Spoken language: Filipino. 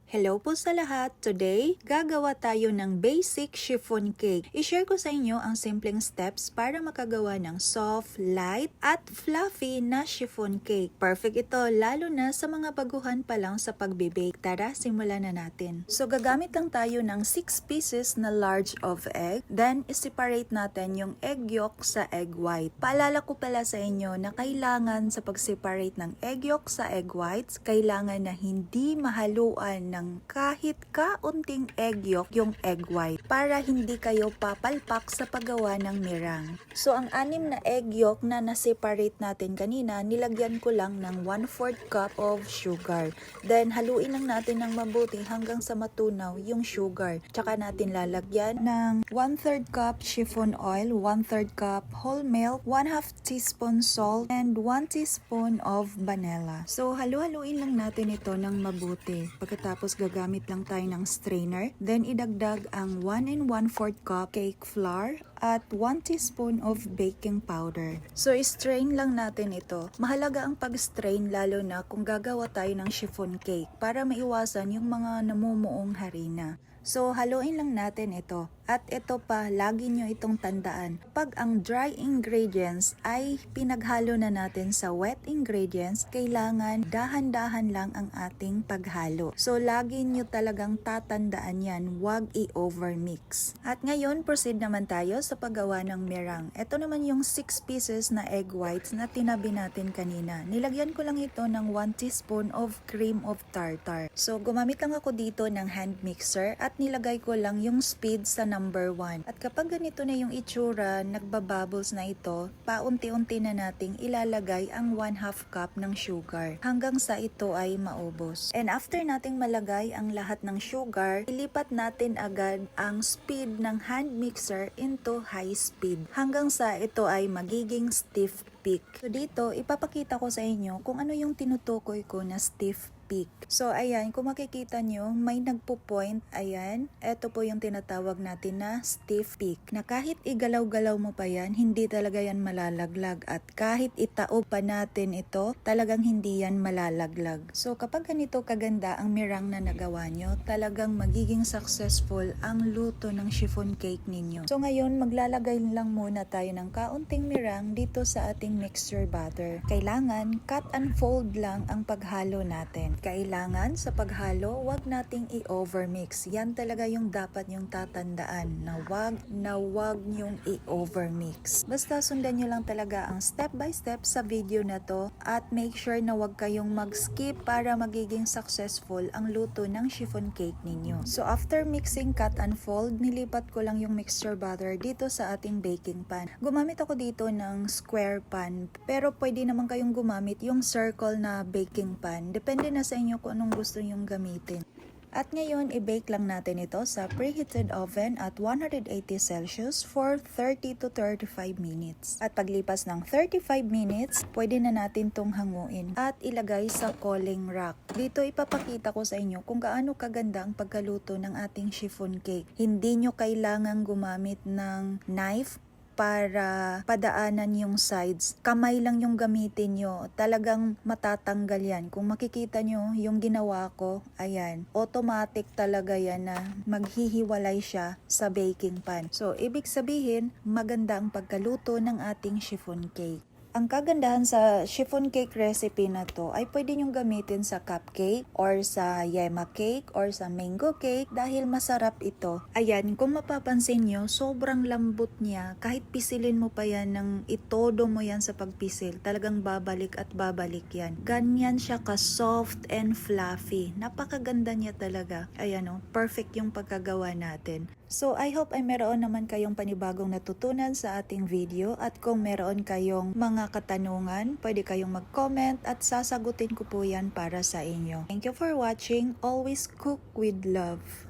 Hello po sa lahat! Today, gagawa tayo ng basic chiffon cake. I-share ko sa inyo ang simpleng steps para makagawa ng soft, light, at fluffy na chiffon cake. Perfect ito lalo na sa mga baguhan pa lang sa pagbe-bake. Tara, simulan na natin. So, gagamit lang tayo ng 6 pieces na large of egg. Then, i-separate natin yung egg yolk sa egg white. Paalala ko pala sa inyo na kailangan sa pag-separate ng egg yolk sa egg whites, kailangan na hindi mahaluan ng kahit kaunting egg yolk yung egg white para hindi kayo papalpak sa paggawa ng meringue. So ang 6 na egg yolk na na-separate natin kanina, nilagyan ko lang ng 1/4 cup of sugar. Then haluin lang natin ng mabuti hanggang sa matunaw yung sugar. Tsaka natin lalagyan ng 1/3 cup chiffon oil, 1/3 cup whole milk, 1/2 teaspoon salt, and 1 teaspoon of vanilla. So halu-haluin lang natin ito ng mabuti. Pagkatapos gagamit lang tayo ng strainer. Then idagdag ang 1 1/4 cup cake flour at 1 teaspoon of baking powder. So strain lang natin ito. Mahalaga ang pag-strain lalo na kung gagawa tayo ng chiffon cake para maiwasan yung mga namumuong harina. So haluin lang natin ito. At ito pa, lagi nyo itong tandaan. Pag ang dry ingredients ay pinaghalo na natin sa wet ingredients, kailangan dahan-dahan lang ang ating paghalo. So lagi nyo talagang tatandaan yan, huwag i-overmix. At ngayon, proceed naman tayo sa paggawa ng meringue. Ito naman yung 6 pieces na egg whites na tinabi natin kanina. Nilagyan ko lang ito ng 1 teaspoon of cream of tartar. So gumamit lang ako dito ng hand mixer at nilagay ko lang yung speed sa number 1. At kapag ganito na yung itsura, nagbabubbles na ito, paunti-unti na nating ilalagay ang 1/2 cup ng sugar hanggang sa ito ay maubos. And after nating malagay ang lahat ng sugar, ilipat natin agad ang speed ng hand mixer into high speed hanggang sa ito ay magiging stiff peak. So dito, ipapakita ko sa inyo kung ano yung tinutukoy ko na stiff peak. So ayan, kung makikita nyo, may nagpo-point. Ayan, ito po yung tinatawag natin na stiff peak. Na kahit igalaw-galaw mo pa yan, hindi talaga yan malalaglag. At kahit itaob pa natin ito, talagang hindi yan malalaglag. So kapag ganito kaganda ang meringue na nagawa nyo, talagang magiging successful ang luto ng chiffon cake ninyo. So ngayon, maglalagay lang muna tayo ng kaunting meringue dito sa ating mixture batter. Kailangan cut and fold lang ang paghalo natin. Kailangan sa paghalo, wag nating i-overmix. Yan talaga yung dapat yung tatandaan na wag nyong i-overmix. Basta sundan nyo lang talaga ang step by step sa video na to at make sure na wag kayong mag-skip para magiging successful ang luto ng chiffon cake ninyo. So after mixing cut and fold, nilipat ko lang yung mixture butter dito sa ating baking pan. Gumamit ako dito ng square pan, pero pwede naman kayong gumamit yung circle na baking pan. Depende na sa inyo kung anong gusto nyong gamitin. At ngayon, i-bake lang natin ito sa preheated oven at 180 Celsius for 30 to 35 minutes. At paglipas ng 35 minutes, pwede na natin tong hanguin at ilagay sa cooling rack. Dito ipapakita ko sa inyo kung gaano kaganda ang pagkaluto ng ating chiffon cake. Hindi nyo kailangang gumamit ng knife para padaanan yung sides. Kamay lang yung gamitin nyo. Talagang matatanggal yan. Kung makikita nyo yung ginawa ko, ayan, automatic talaga yan na maghihiwalay siya sa baking pan. So, ibig sabihin, maganda ang pagkaluto ng ating chiffon cake. Ang kagandahan sa chiffon cake recipe na to ay pwede nyong gamitin sa cupcake or sa yema cake or sa mango cake dahil masarap ito. Ayan, kung mapapansin nyo, sobrang lambot niya. Kahit pisilin mo pa yan ng itodo mo yan sa pagpisil, talagang babalik at babalik yan. Ganyan siya ka-soft and fluffy. Napakaganda niya talaga. Ayan o, perfect yung pagkagawa natin. So, I hope ay meron naman kayong panibagong natutunan sa ating video at kung meron kayong mga katanungan, pwede kayong mag-comment at sasagutin ko po yan para sa inyo. Thank you for watching. Always cook with love.